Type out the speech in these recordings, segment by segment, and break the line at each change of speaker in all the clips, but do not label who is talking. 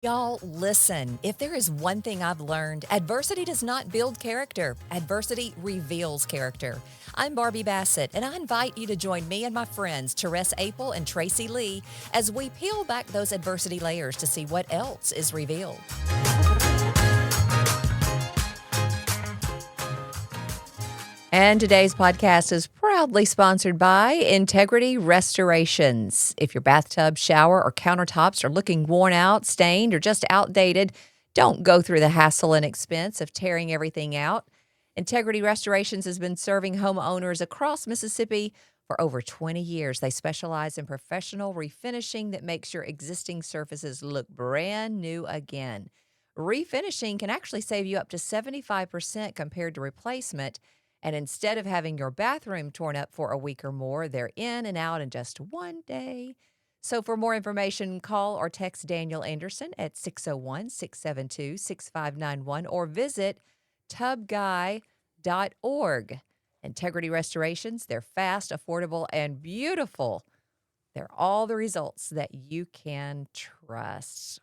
Y'all, listen. If there is one thing I've learned, adversity does not build character. Adversity reveals character. I'm Barbie Bassett, and I invite you to join me and my friends, Therese, Apel, and Traci Lee, as we peel back those adversity layers to see what else is revealed. And today's podcast is proudly sponsored by Integrity Restorations. If your bathtub, shower, or countertops are looking worn out, stained, or just outdated, don't go through the hassle and expense of tearing everything out. Integrity Restorations has been serving homeowners across Mississippi for over 20 years. They specialize in professional refinishing that makes your existing surfaces look brand new again. Refinishing can actually save you up to 75% compared to replacement. And instead of having your bathroom torn up for a week or more, they're in and out in just one day. So for more information, call or text Daniel Anderson at 601-672-6591 or visit tubguy.org. Integrity Restorations, they're fast, affordable, and beautiful. They're all the results that you can trust.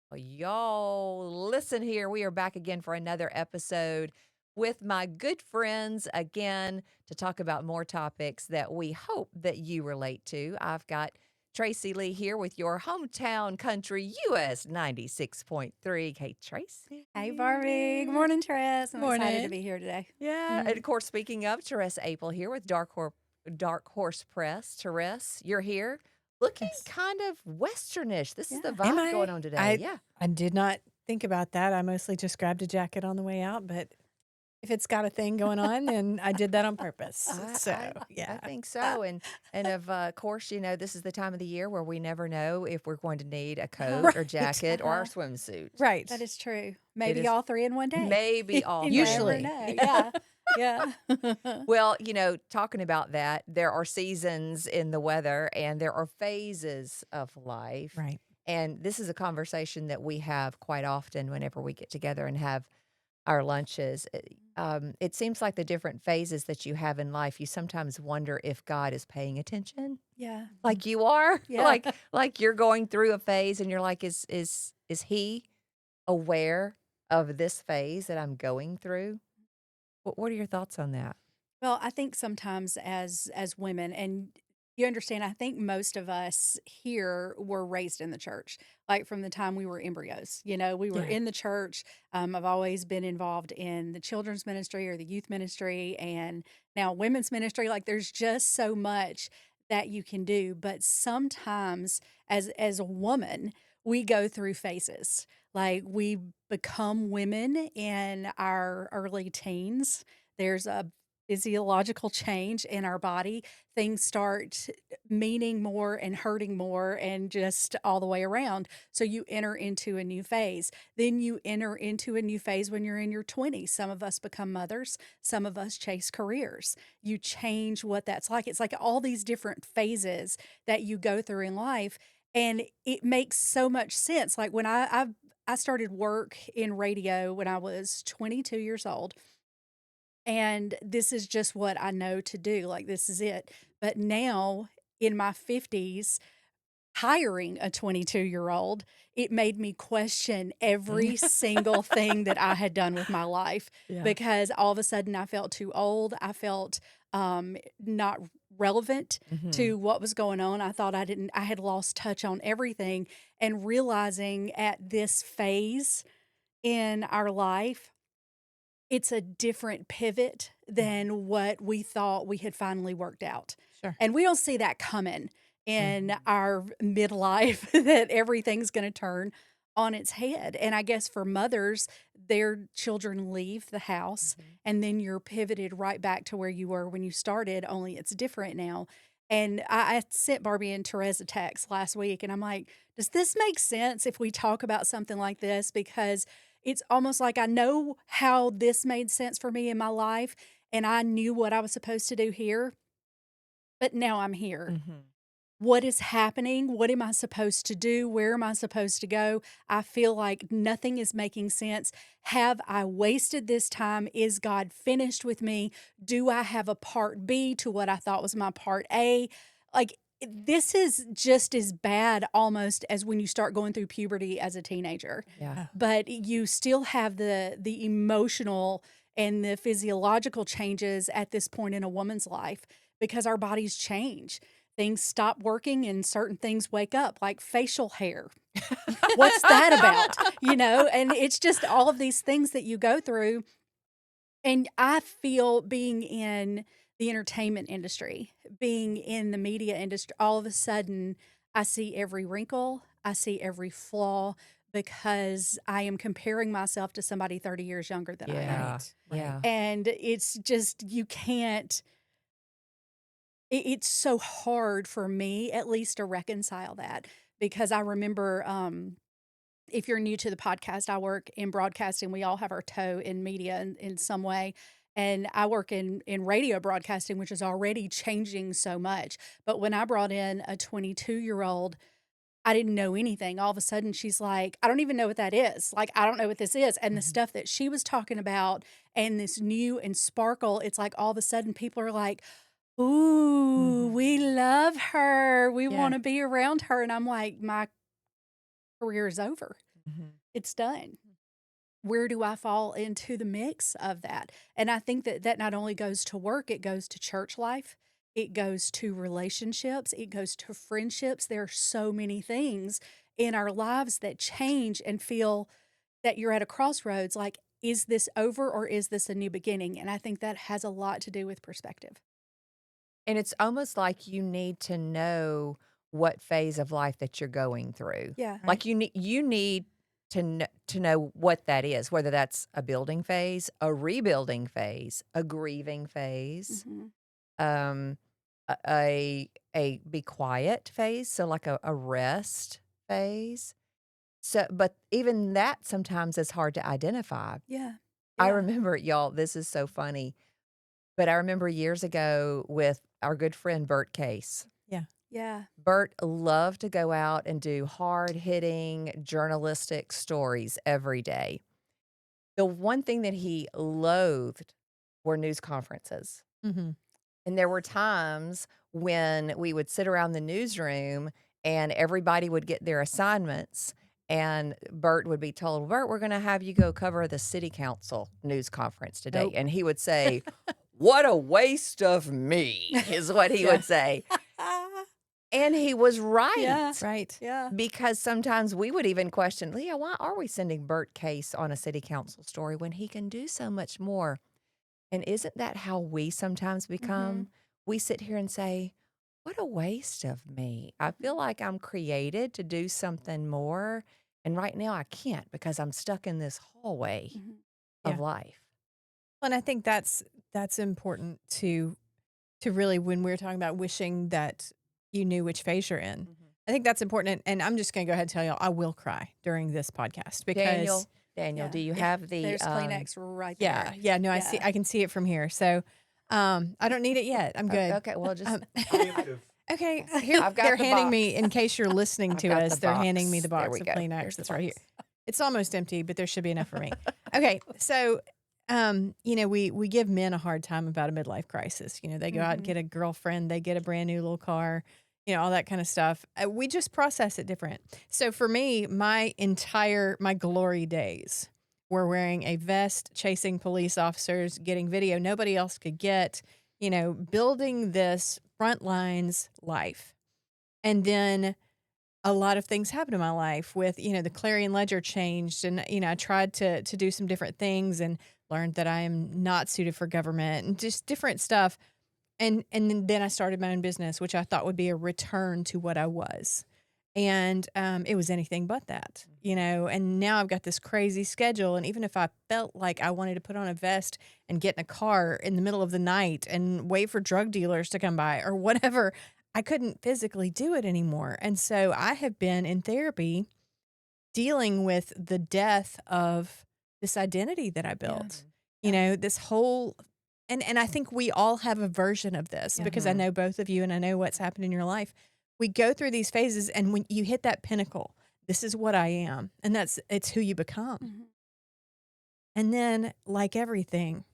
Well, y'all, listen here. We are back again for another episode with my good friends again to talk about more topics that we hope that you relate to. I've got Traci Lee here with your hometown country US 96.3. Hey, Tracy.
Hey, Barbie. Good morning, Therese. I'm excited to
Morning.
be here today.
Yeah. And of course, speaking of Therese Apel here with Dark Horse Press. Therese, you're here looking
Yes.
kind of westernish. This is the
Yeah.
Am
vibe going
I?
on today.
I
Yeah.
I did not think about that. I mostly just grabbed a jacket on the way out, but if it's got a thing going on, then I did that on purpose. So,
I
yeah.
think so, and of course, this is the time of the year where we never know if we're going to need a coat or
Right.
jacket or our
Uh-huh.
swimsuit.
Right.
That is true.
It
Maybe
is
all three in one day.
maybe all
You
three.
never
Usually.
know. Yeah. Yeah.
Well, talking about that, there are seasons in the weather and there are phases of life.
Right.
And this is a conversation that we have quite often whenever we get together and have our lunches. It seems like the different phases that you have in life, you sometimes wonder if God is paying attention,
Yeah.
like you are,
Yeah.
like you're going through a phase, and you're like, is He aware of this phase that I'm going through? What are your thoughts on that?
Well, I think sometimes as women, and you understand, I think most of us here were raised in the church, like from the time we were embryos. We were
Yeah.
in the church. I've always been involved in the children's ministry or the youth ministry, and now women's ministry. Like, there's just so much that you can do. But sometimes, as a woman, we go through phases. Like, we become women in our early teens. There's a physiological change in our body. Things start meaning more and hurting more, and just all the way around. So you enter into a new phase. Then you enter into a new phase when you're in your 20s. Some of us become mothers, some of us chase careers. You change what that's like. It's like all these different phases that you go through in life. And it makes so much sense. Like, when I started work in radio when I was 22 years old, and this is just what I know to do. Like, this is it. But now in my 50s, hiring a 22-year-old, it made me question every single thing that I had done with my life,
Yeah.
because all of a sudden I felt too old. I felt not relevant
Mhm.
to what was going on. I thought I had lost touch on everything, and realizing at this phase in our life, it's a different pivot than what we thought we had finally worked out.
Sure.
And we don't see that coming in
Mhm.
our midlife, that everything's going to turn on its head. And I guess for mothers, their children leave the house,
Mhm.
and then you're pivoted right back to where you were when you started, only it's different now. And I sent Barbie and Therese a text last week, and I'm like, does this make sense if we talk about something like this? Because it's almost like I know how this made sense for me in my life, and I knew what I was supposed to do here, but now I'm here.
Mhm.
What is happening? What am I supposed to do? Where am I supposed to go? I feel like nothing is making sense. Have I wasted this time? Is God finished with me? Do I have a part B to what I thought was my part A? Like, this is just as bad almost as when you start going through puberty as a teenager.
Yeah.
But you still have the emotional and the physiological changes at this point in a woman's life because our bodies change. Things stop working and certain things wake up, like facial hair. What's that about? And it's just all of these things that you go through. And I feel being in the entertainment industry, being in the media industry, all of a sudden I see every wrinkle, I see every flaw because I am comparing myself to somebody 30 years younger than I am.
Yeah.
Right.
Yeah.
And it's just, you can't, it's so hard for me at least to reconcile that because I remember, if you're new to the podcast, I work in broadcasting. We all have our toe in media in some way. And I work in radio broadcasting, which is already changing so much. But when I brought in a 22-year-old, I didn't know anything. All of a sudden, she's like, I don't even know what that is. Like, I don't know what this is. And the stuff that she was talking about and this new and sparkle, it's like all of a sudden people are like, ooh, we love her. We
Yeah.
want to be around her. And I'm like, my career is over.
Mhm.
It's done. Where do I fall into the mix of that? And I think that not only goes to work, it goes to church life, it goes to relationships, it goes to friendships. There are so many things in our lives that change and feel that you're at a crossroads. Like, is this over or is this a new beginning? And I think that has a lot to do with perspective.
And it's almost like you need to know what phase of life that you're going through.
Yeah.
Right.
Like you need to know what that is, whether that's a building phase, a rebuilding phase, a grieving phase,
Mhm.
um, a be quiet phase, so like a rest phase. So, but even that sometimes is hard to identify.
Yeah.
I
Yeah.
remember, y'all, this is so funny, but I remember years ago with our good friend Bert Case.
Yeah.
Bert loved to go out and do hard-hitting journalistic stories every day. The one thing that he loathed were news conferences.
Mm-hmm.
And there were times when we would sit around the newsroom and everybody would get their assignments, and Bert would be told, Bert, we're going to have you go cover the city council news conference today.
Nope.
And he would say, what a waste of me, is what he
Yeah.
would say. And he was right.
Yeah.
Right.
Yeah.
Because sometimes we would even question, Leah, why are we sending Bert Case on a city council story when he can do so much more? And isn't that how we sometimes become? We sit here and say, what a waste of me. I feel like I'm created to do something more. And right now I can't because I'm stuck in this hallway
Mhm.
of
Yeah.
life.
Well, and I think that's important to really, when we're talking about wishing that you knew which phase you're in. I think that's important. And I'm just going to go ahead and tell y'all, I will cry during this podcast because
Daniel,
Yeah.
do you
Yeah.
have the
There's Kleenex right
yeah,
there.
yeah, no,
Yeah.
I can see it from here. So, I don't need it yet. I'm good.
Okay, well, just
Okay, here
I've got
they're
the
handing
box.
me, in case you're listening
I've
to
got
us,
the
they're handing me
box.
the
There
box
we
of
go.
Kleenex
There's the
that's right here.
box.
It's almost empty, but there should be enough for me. Okay, so we give men a hard time about a midlife crisis. They go out and get a girlfriend, they get a brand new little car, all that kind of stuff. We just process it different. So for me, my glory days were wearing a vest, chasing police officers, getting video nobody else could get, building this front lines life. And then a lot of things happened in my life with, the Clarion Ledger changed, and, I tried to do some different things and learned that I am not suited for government and just different stuff. And then I started my own business, which I thought would be a return to what I was. And it was anything but that, and now I've got this crazy schedule. And even if I felt like I wanted to put on a vest and get in a car in the middle of the night and wait for drug dealers to come by or whatever, I couldn't physically do it anymore. And so I have been in therapy dealing with the death of this identity that I built, this whole, and I think we all have a version of this because I know both of you and I know what's happened in your life. We go through these phases, and when you hit that pinnacle, this is what I am. And it's who you become.
Mhm.
And then, like everything,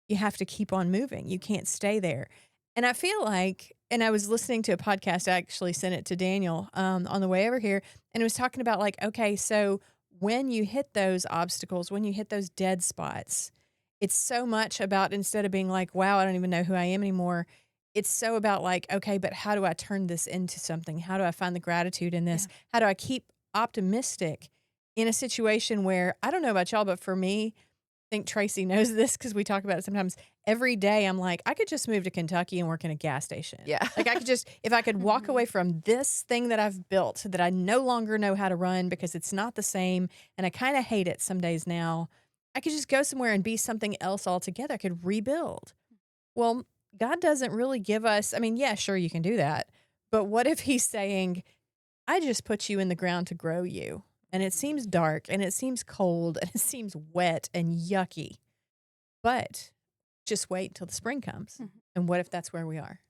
you have to keep on moving. You can't stay there. And I feel like and I was listening to a podcast. I actually sent it to Daniel on the way over here, and it was talking about like, okay, so when you hit those obstacles, when you hit those dead spots, it's so much about instead of being like, wow, I don't even know who I am anymore. It's so about like, okay, but how do I turn this into something? How do I find the gratitude in this?
Yeah.
How do I keep optimistic in a situation where I don't know about y'all, but for me, I think Traci knows this because we talk about it sometimes. Every day, I'm like, I could just move to Kentucky and work in a gas station.
Yeah.
Like I could just, if I could walk
Mhm.
away from this thing that I've built that I no longer know how to run because it's not the same, and I kind of hate it some days now, I could just go somewhere and be something else altogether. I could rebuild. Well, God doesn't really give us, I mean, yeah, sure, you can do that. But what if He's saying, I just put you in the ground to grow you? And it seems dark and it seems cold and it seems wet and yucky. But just wait until the spring comes.
Mhm.
And what if that's where we are?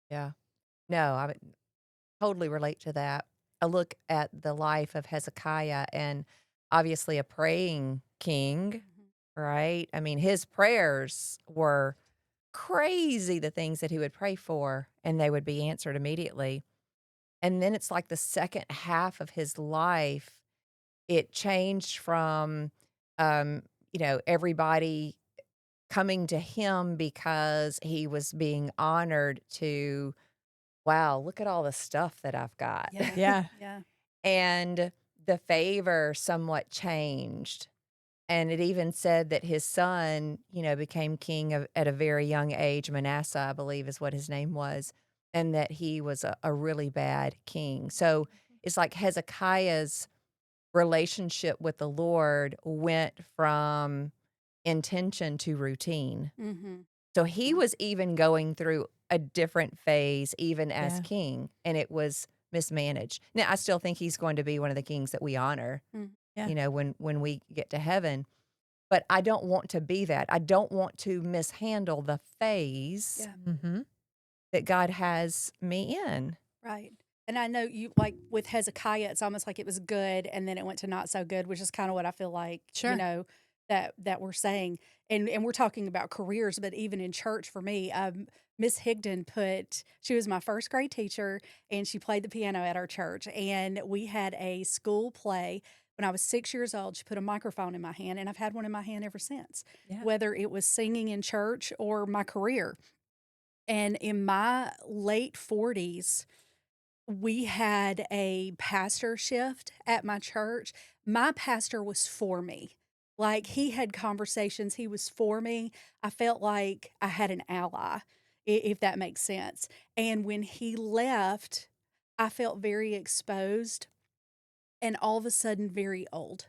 Yeah. No, I would totally relate to that. I look at the life of Hezekiah and obviously a praying king,
Mhm.
right? I mean, his prayers were crazy, the things that he would pray for, and they would be answered immediately. And then it's like the second half of his life, it changed from, um, everybody coming to him because he was being honored to, wow, look at all the stuff that I've got.
Yeah.
Yeah.
Yeah.
And the favor somewhat changed. And it even said that his son, became king at a very young age. Manasseh, I believe, is what his name was, and that he was a really bad king. So it's like Hezekiah's relationship with the Lord went from intention to routine.
Mhm.
So he was even going through a different phase, even as
Yeah.
king, and it was mismanaged. Now, I still think he's going to be one of the kings that we honor,
Mm.
Yeah.
when we get to heaven. But I don't want to be that. I don't want to mishandle the phase
Yeah.
Mm-hmm.
that God has me in.
Right. And I know you like with Hezekiah, it's almost like it was good and then it went to not so good, which is kind of what I feel like,
Sure.
that we're saying. And we're talking about careers, but even in church for me, Miss Higdon she was my first grade teacher and she played the piano at our church. And we had a school play when I was 6 years old. She put a microphone in my hand and I've had one in my hand ever since,
Yeah.
whether it was singing in church or my career. And in my late 40s, we had a pastor shift at my church. My pastor was for me. Like he had conversations, he was for me. I felt like I had an ally, if that makes sense. And when he left, I felt very exposed and all of a sudden very old.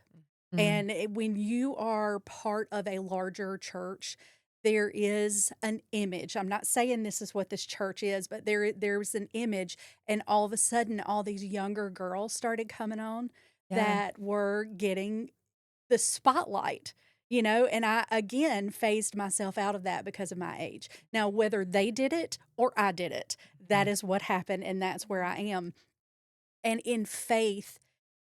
Mm.
And when you are part of a larger church, there is an image. I'm not saying this is what this church is, but there's an image, and all of a sudden, all these younger girls started coming on
Yeah.
that were getting the spotlight. And I again phased myself out of that because of my age. Now, whether they did it or I did it, that
Mhm.
is what happened, and that's where I am. And in faith,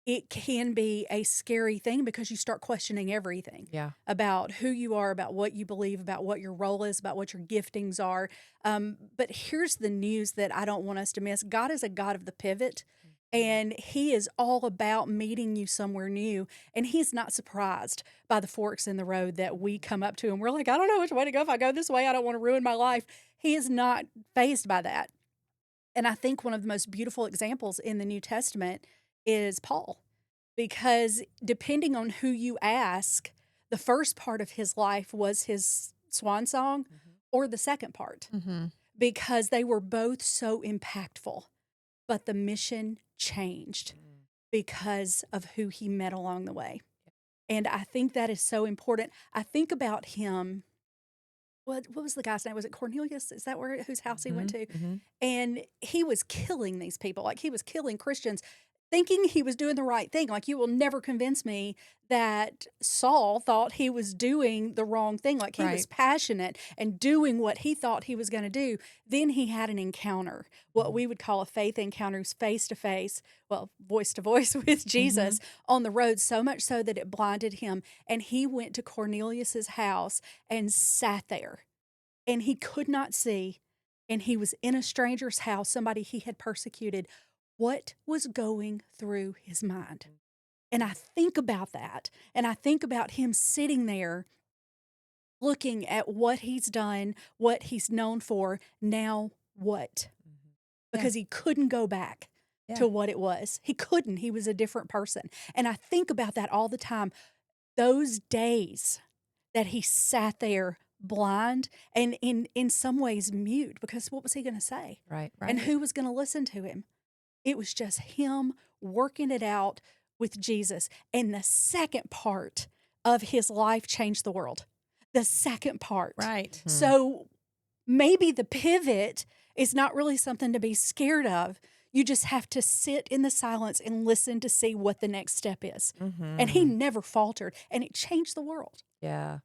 it can be a scary thing because you start questioning everything
Yeah.
about who you are, about what you believe, about what your role is, about what your giftings are. But here's the news that I don't want us to miss: God is a God of the pivot. And he is all about meeting you somewhere new. And he's not surprised by the forks in the road that we come up to. And we're like, I don't know which way to go. If I go this way, I don't want to ruin my life. He is not fazed by that. And I think one of the most beautiful examples in the New Testament is Paul, because depending on who you ask, the first part of his life was his swan song
Mhm.
or the second part,
Mm-hmm.
because they were both so impactful. But the mission changed
Mm.
because of who he met along the way. And I think that is so important. I think about him. What was the guy's name? Was it Cornelius? Is that whose house he went
Mhm.
to?
Mhm.
And he was killing these people. Like he was killing Christians, thinking he was doing the right thing. Like you will never convince me that Saul thought he was doing the wrong thing. Like he was
Right.
passionate and doing what he thought he was going to do. Then he had an encounter, what
Mhm.
we would call a faith encounter, face to face, well, voice to voice with
Mm-hmm.
Jesus on the road, so much so that it blinded him. And he went to Cornelius's house and sat there and he could not see and he was in a stranger's house, somebody he had persecuted. What was going through his mind? And I think about that, and I think about him sitting there looking at what he's done, what he's known for. Now what?
Yeah.
Because he couldn't go back
Yeah.
to what it was. He couldn't. He was a different person. And I think about that all the time. Those days that he sat there blind and in some ways mute, because what was he going to say?
Right.
And
Right.
who was going to listen to him? It was just him working it out with Jesus. And the second part of his life changed the world. The second part.
Right.
So maybe the pivot is not really something to be scared of. You just have to sit in the silence and listen to see what the next step is. And he never faltered, and it changed the world.
Yeah.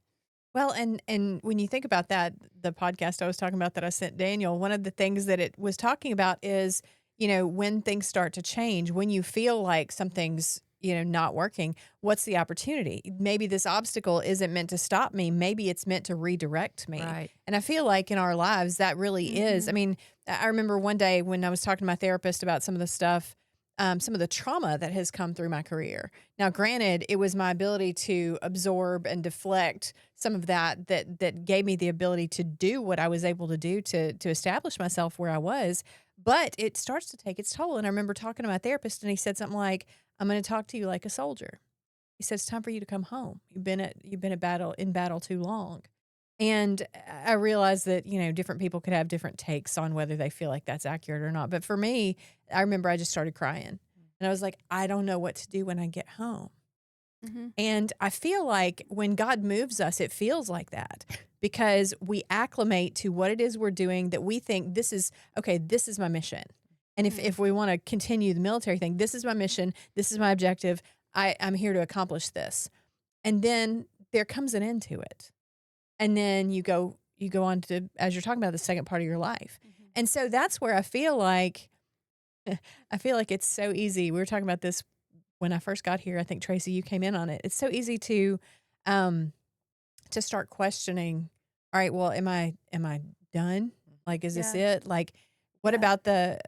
Well, and when you think about that, the podcast I was talking about that I sent Daniel, one of the things that it was talking about is, when things start to change, when you feel like something's, not working, what's the opportunity? Maybe this obstacle isn't meant to stop me. Maybe it's meant to redirect me.
Right.
And I feel like in our lives, that really is. I mean, I remember one day when I was talking to my therapist about some of the stuff, some of the trauma that has come through my career. Now, granted, it was my ability to absorb and deflect some of that gave me the ability to do what I was able to do to establish myself where I was. But it starts to take its toll. And I remember talking to my therapist, and he said something like, "I'm going to talk to you like a soldier." He says, "It's time for you to come home. You've been at battle too long." And I realized that, different people could have different takes on whether they feel like that's accurate or not. But for me, I remember I just started crying. And I was like, I don't know what to do when I get home. And I feel like when God moves us, it feels like that because we acclimate to what it is we're doing that we think this is my mission. And if we want to continue the military thing, this is my mission, this is my objective, I'm here to accomplish this. And then there comes an end to it. And then you go on to, as you're talking about, the second part of your life. And so that's where I feel like it's so easy. We were talking about this when I first got here. I think Traci, you came in on it. It's so easy to start questioning, all right, well, am I done? Like, is this it? Like, what about the,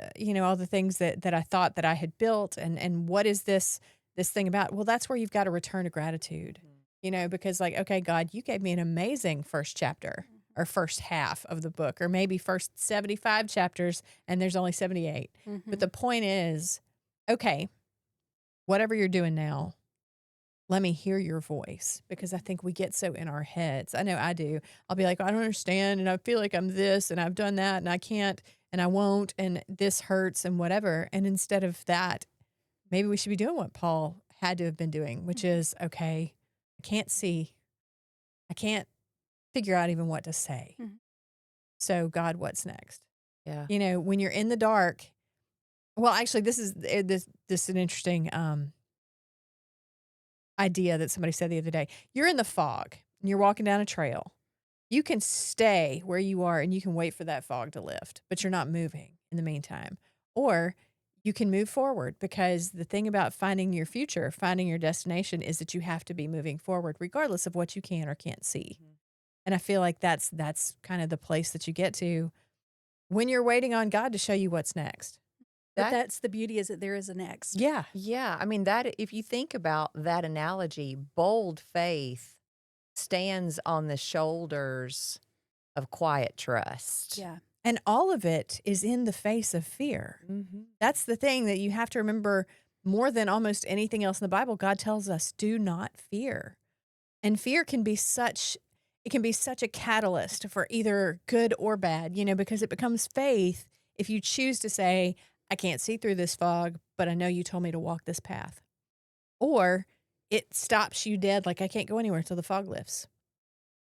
all the things that I thought that I had built and what is this thing about? Well, that's where you've got to return to gratitude, because like, okay, God, you gave me an amazing first chapter or first half of the book, or maybe first 75 chapters and there's only 78. But the point is, okay, whatever you're doing now, let me hear your voice, because I think we get so in our heads. I know I do. I'll be like, I don't understand. And I feel like I'm this and I've done that and I can't and I won't. And this hurts and whatever. And instead of that, maybe we should be doing what Paul had to have been doing, which is, okay, I can't see. I can't figure out even what to say. So God, what's next?
Yeah.
When you're in the dark, well, actually, this is an interesting idea that somebody said the other day. You're in the fog and you're walking down a trail. You can stay where you are and you can wait for that fog to lift, but you're not moving in the meantime. Or you can move forward, because the thing about finding your future, finding your destination, is that you have to be moving forward regardless of what you can or can't see. And I feel like that's kind of the place that you get to when you're waiting on God to show you what's next.
But that's the beauty, is that there is a next.
Yeah.
Yeah. I mean, that if you think about that analogy, bold faith stands on the shoulders of quiet trust.
Yeah.
And all of it is in the face of fear. That's the thing that you have to remember more than almost anything else in the Bible. God tells us, do not fear. And fear can be such a catalyst for either good or bad, because it becomes faith if you choose to say, I can't see through this fog, but I know you told me to walk this path. Or it stops you dead, like I can't go anywhere until the fog lifts.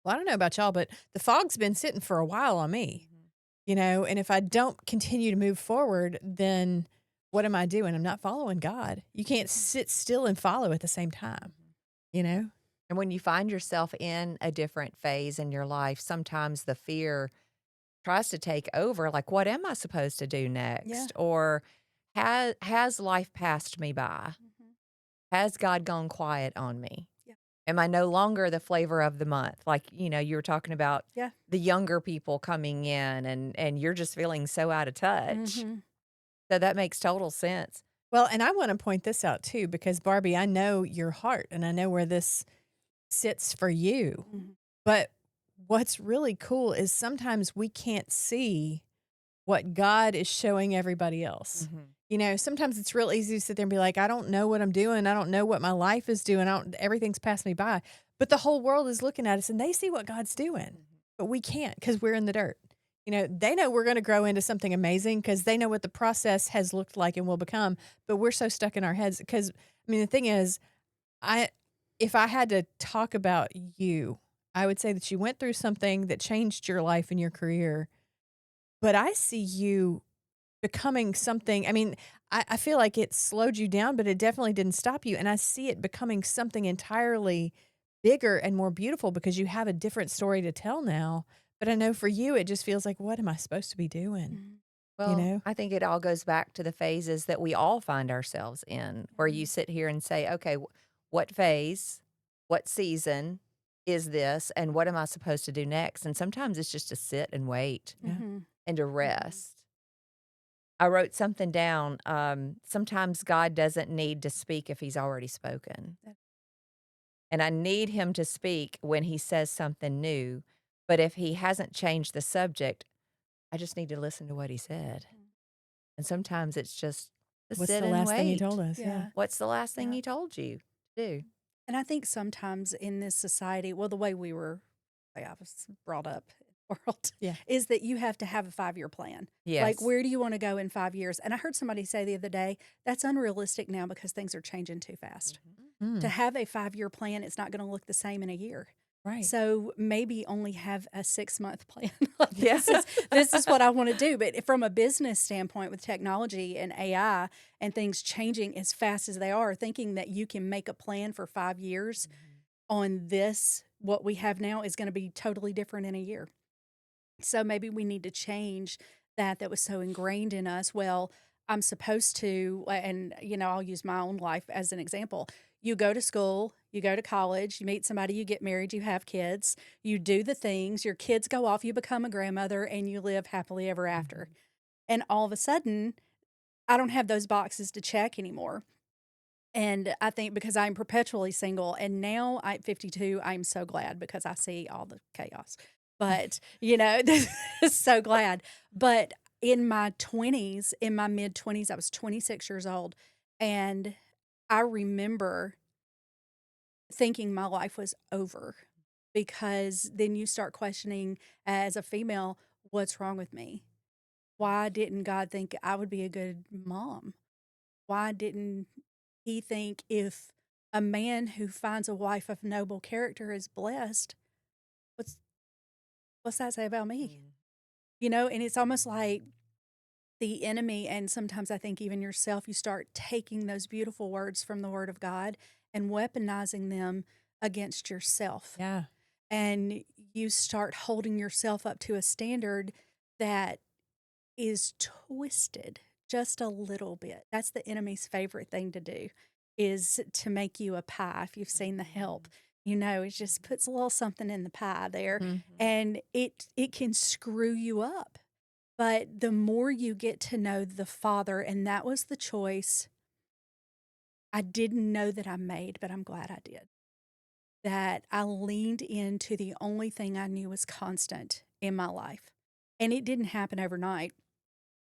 Well, I don't know about y'all, but the fog's been sitting for a while on me, and if I don't continue to move forward, then what am I doing? I'm not following God. You can't sit still and follow at the same time,
And when you find yourself in a different phase in your life, sometimes the fear tries to take over. Like, what am I supposed to do next?
Yeah.
Or has life passed me by? Has God gone quiet on me?
Yeah.
Am I no longer the flavor of the month? Like, you were talking about
Yeah.
the younger people coming in and you're just feeling so out of touch.
Mhm.
So that makes total sense.
Well, and I want to point this out too, because Barbie, I know your heart and I know where this sits for you.
Mhm.
But what's really cool is sometimes we can't see what God is showing everybody else.
Mhm.
Sometimes it's real easy to sit there and be like, I don't know what I'm doing. I don't know what my life is doing. Everything's passed me by. But the whole world is looking at us and they see what God's doing, but we can't because we're in the dirt. They know we're going to grow into something amazing because they know what the process has looked like and will become. But we're so stuck in our heads because, the thing is, if I had to talk about you, I would say that you went through something that changed your life and your career. But I see you becoming something. I feel like it slowed you down, but it definitely didn't stop you. And I see it becoming something entirely bigger and more beautiful because you have a different story to tell now. But I know for you, it just feels like, what am I supposed to be doing?
Mhm.
You
Well,
know?
I think it all goes back to the phases that we all find ourselves in, where you
Mhm.
sit here and say, okay, what phase, what season is this, and what am I supposed to do next? And sometimes it's just to sit and wait
Yeah.
Mhm.
and to
Mhm.
rest. I wrote something down. Sometimes God doesn't need to speak if he's already spoken.
That
And I need him to speak when he says something new. But if he hasn't changed the subject, I just need to listen to what he said.
Mm.
And sometimes it's just to
What's
sit
the
and
last thing he told
wait.
us? Yeah.
Yeah.
What's the last thing
Yeah.
he told you to do?
And I think sometimes in this society, well, the way I was brought up in the world,
Yeah.
is that you have to have a 5-year plan. Like,
Yes.
where do you want to go in 5 years? And I heard somebody say the other day, that's unrealistic now because things are changing too fast. To
Mm,
have a 5-year plan, it's not going to look the same in a year.
right.
So maybe only have a 6-month plan. Like,
Yeah.
this is what I want to do. But from a business standpoint, with technology and AI and things changing as fast as they are, thinking that you can make a plan for 5 years on this, what we have now, is going to be totally different in a year. So maybe we need to change that was so ingrained in us. Well, I'm supposed to, and I'll use my own life as an example. You go to school, you go to college, you meet somebody, you get married, you have kids, you do the things, your kids go off, you become a grandmother, and you live happily ever after. And all of a sudden, I don't have those boxes to check anymore. And I think because I'm perpetually single, and now at 52, I'm so glad because I see all the chaos. But, so glad. But in my 20s, in my mid 20s, I was 26 years old. And I remember thinking my life was over because then you start questioning as a female, what's wrong with me? Why didn't God think I would be a good mom? Why didn't he think if a man who finds a wife of noble character is blessed, what's what's that say about me?
Mm.
And it's almost like the enemy, and sometimes I think even yourself, you start taking those beautiful words from the word of God and weaponizing them against yourself.
Yeah.
And you start holding yourself up to a standard that is twisted just a little bit. That's the enemy's favorite thing to do, is to make you a pie. If you've seen The Help, it just puts a little something in the pie there,
Mhm.
and it can screw you up. But the more you get to know the Father, and that was the choice I didn't know that I made, but I'm glad I did. That I leaned into the only thing I knew was constant in my life. And it didn't happen overnight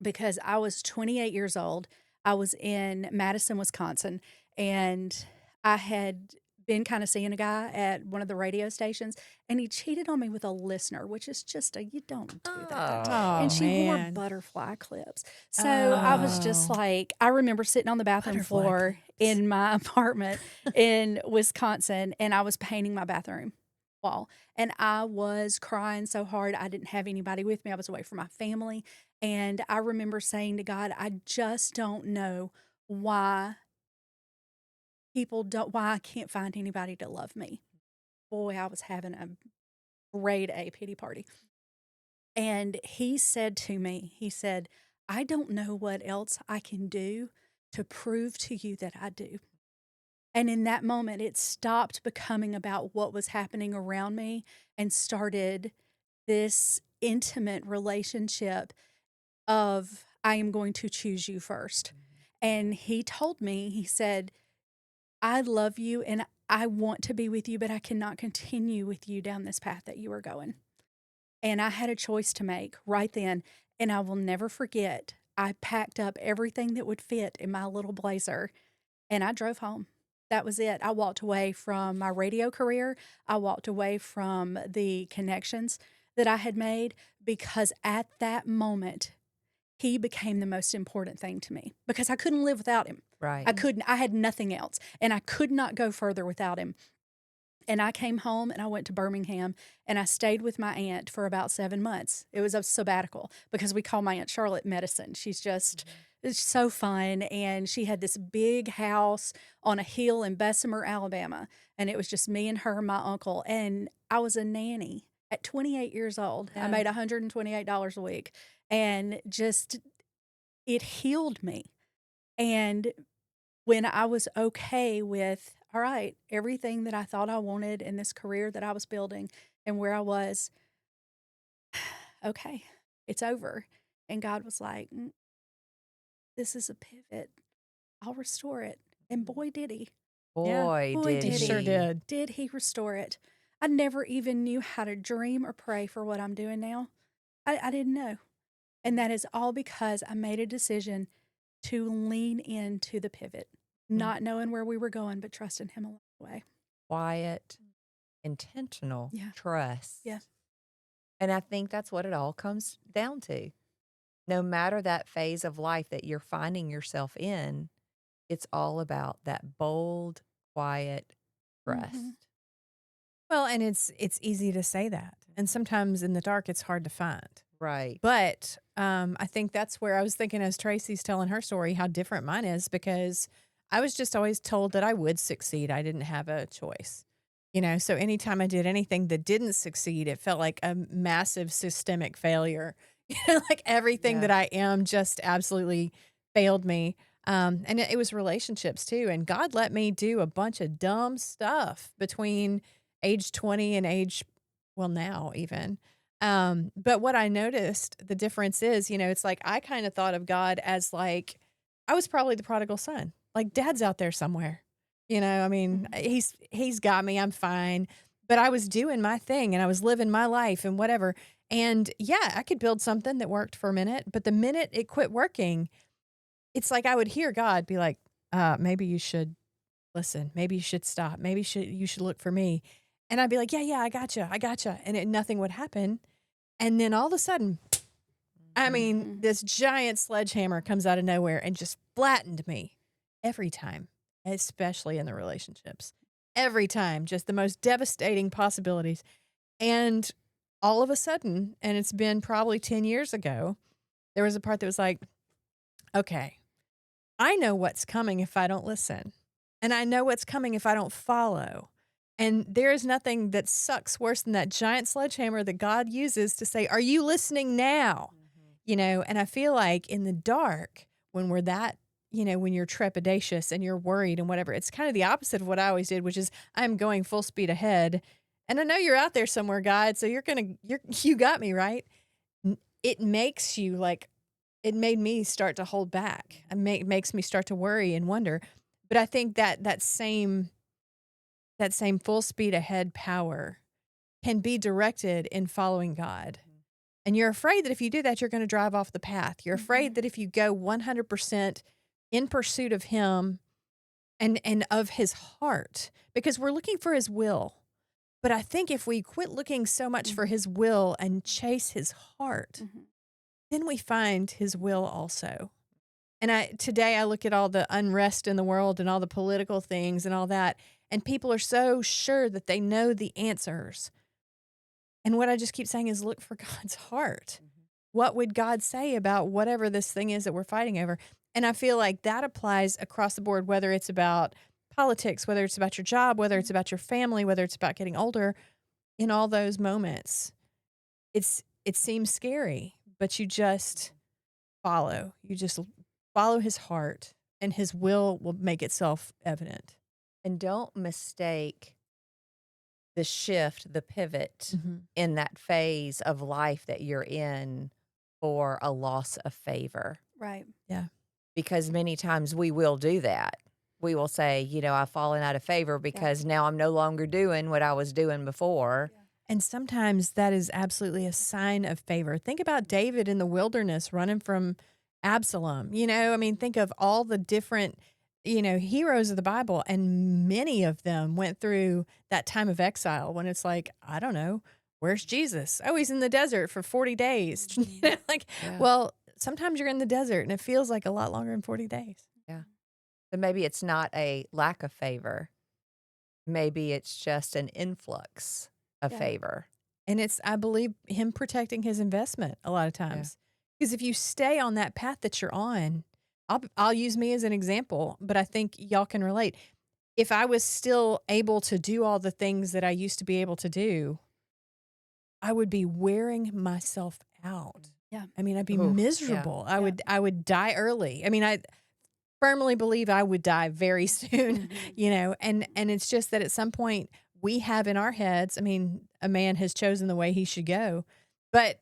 because I was 28 years old. I was in Madison, Wisconsin, and I had been kind of seeing a guy at one of the radio stations, and he cheated on me with a listener, which is just you don't do that.
Oh.
And
Oh,
she wore
man.
butterfly clips. So I was just
Oh.
like, I remember sitting on the bathroom
Butterfly
floor
clips.
in my apartment in Wisconsin, and I was painting my bathroom wall. And I was crying so hard. I didn't have anybody with me. I was away from my family. And I remember saying to God, I just don't know why why I can't find anybody to love me. Boy, I was having a grade A pity party. And he said to me, he said, I don't know what else I can do to prove to you that I do. And in that moment, it stopped becoming about what was happening around me and started this intimate relationship of, I am going to choose you first. And he told me, he said, I love you and I want to be with you, but I cannot continue with you down this path that you are going. And I had a choice to make right then. And I will never forget, I packed up everything that would fit in my little blazer and I drove home. That was it. I walked away from my radio career. I walked away from the connections that I had made because at that moment, he became the most important thing to me because I couldn't live without him.
Right.
I couldn't, I had nothing else and I could not go further without him. And I came home and I went to Birmingham and I stayed with my aunt for about 7 months. It was a sabbatical because we call my Aunt Charlotte medicine. She's just, it's so fun. And she had this big house on a hill in Bessemer, Alabama. And it was just me and her, my uncle. And I was a nanny at 28 years old. I
Yeah.
made $128 a week. And just, it healed me. And when I was okay with, all right, everything that I thought I wanted in this career that I was building and where I was, okay, it's over. And God was like, this is a pivot. I'll restore it. And boy, did he.
Yeah.
Boy,
Boy,
did
He
did
sure
he.
did.
Did he restore it? I never even knew how to dream or pray for what I'm doing now. I didn't know. And that is all because I made a decision to lean into the pivot, not knowing where we were going, but trusting him along the way.
Quiet, intentional
Yeah.
trust.
Yeah.
And I think that's what it all comes down to. No matter that phase of life that you're finding yourself in, it's all about that bold, quiet trust.
Mhm.
Well, and it's easy to say that. And sometimes in the dark it's hard to find.
Right.
But I think that's where I was thinking as Tracy's telling her story, how different mine is because I was just always told that I would succeed. I didn't have a choice. You know, so anytime I did anything that didn't succeed, it felt like a massive systemic failure. Like everything
Yeah.
that I am just absolutely failed me. And it was relationships too. And God let me do a bunch of dumb stuff between age 20 and age, well, now even. But what I noticed the difference is, you know, it's like I kind of thought of God as like I was probably the prodigal son. Like dad's out there somewhere. You know, I mean, he's got me, I'm fine. But I was doing my thing and I was living my life and whatever. And yeah, I could build something that worked for a minute, but the minute it quit working, it's like I would hear God be like, maybe you should listen, maybe you should stop, maybe you should look for me. And I'd be like, yeah, I gotcha. And nothing would happen. And then all of a sudden, I mean, this giant sledgehammer comes out of nowhere and just flattened me every time, especially in the relationships. Every time, just the most devastating possibilities. And all of a sudden, and it's been probably 10 years ago, there was a part that was like, okay, I know what's coming if I don't listen. And I know what's coming if I don't follow. And there is nothing that sucks worse than that giant sledgehammer that God uses to say, are you listening now? You know, and I feel like in the dark, when we're that, you know, when you're trepidatious and you're worried and whatever, it's kind of the opposite of what I always did, which is I'm going full speed ahead. And I know you're out there somewhere, God. So you got me, right? It makes you like, it made me start to hold back. It makes me start to worry and wonder. But I think that same full speed ahead power can be directed in following God. And you're afraid that if you do that, you're going to drive off the path. You're afraid that if you go 100% in pursuit of him and of his heart, because we're looking for his will. But I think if we quit looking so much for his will and chase his heart, then we find his will also. And today I look at all the unrest in the world and all the political things and all that, and people are so sure that they know the answers. And what I just keep saying is look for God's heart. What would God say about whatever this thing is that we're fighting over? And I feel like that applies across the board, whether it's about politics, whether it's about your job, whether it's about your family, whether it's about getting older. In all those moments, it seems scary, but you just follow. You just follow his heart and his will make itself evident.
And don't mistake the shift, the pivot
Mhm.
in that phase of life that you're in for a loss of favor.
Right.
Yeah.
Because many times we will do that. We will say, I've fallen out of favor
Yeah.
because now I'm no longer doing what I was doing before.
Yeah.
And sometimes that is absolutely a sign of favor. Think about David in the wilderness running from Absalom. I mean, think of all the different, heroes of the Bible, and many of them went through that time of exile when it's like, I don't know, where's Jesus? Oh, he's in the desert for 40 days.
Mhm.
Yeah.
Well, sometimes you're in the desert and it feels like a lot longer than 40 days.
Yeah. So maybe it's not a lack of favor. Maybe it's just an influx of
Yeah.
favor.
And it's, I believe, him protecting his investment a lot of
Yeah.
times. Because if you stay on that path that you're on, I'll use me as an example, but I think y'all can relate. If I was still able to do all the things that I used to be able to do, I would be wearing myself out.
Yeah.
I mean, I'd be
Ooh, yeah.
miserable.
Yeah.
I would die early. I mean, I firmly believe I would die very soon,
Mhm.
and it's just that at some point we have in our heads, I mean, a man has chosen the way he should go, but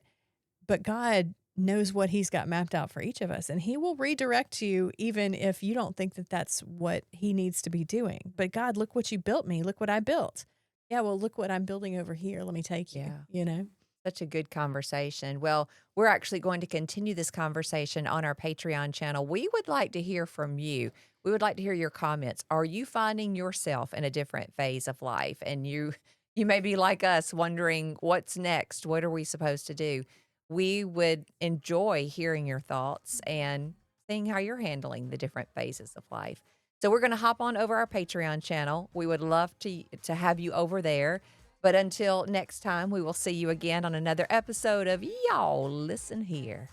God knows what he's got mapped out for each of us, and he will redirect you even if you don't think that that's what he needs to be doing. But God, look what you built me. Look what I built. Yeah, well, look what I'm building over here. Let me take you,
Yeah. Such a good conversation. Well, we're actually going to continue this conversation on our Patreon channel. We would like to hear from you. We would like to hear your comments. Are you finding yourself in a different phase of life? And you may be like us wondering what's next? What are we supposed to do? We would enjoy hearing your thoughts and seeing how you're handling the different phases of life. So we're going to hop on over our Patreon channel. We would love to have you over there. But until next time, we will see you again on another episode of Y'all Listen Here.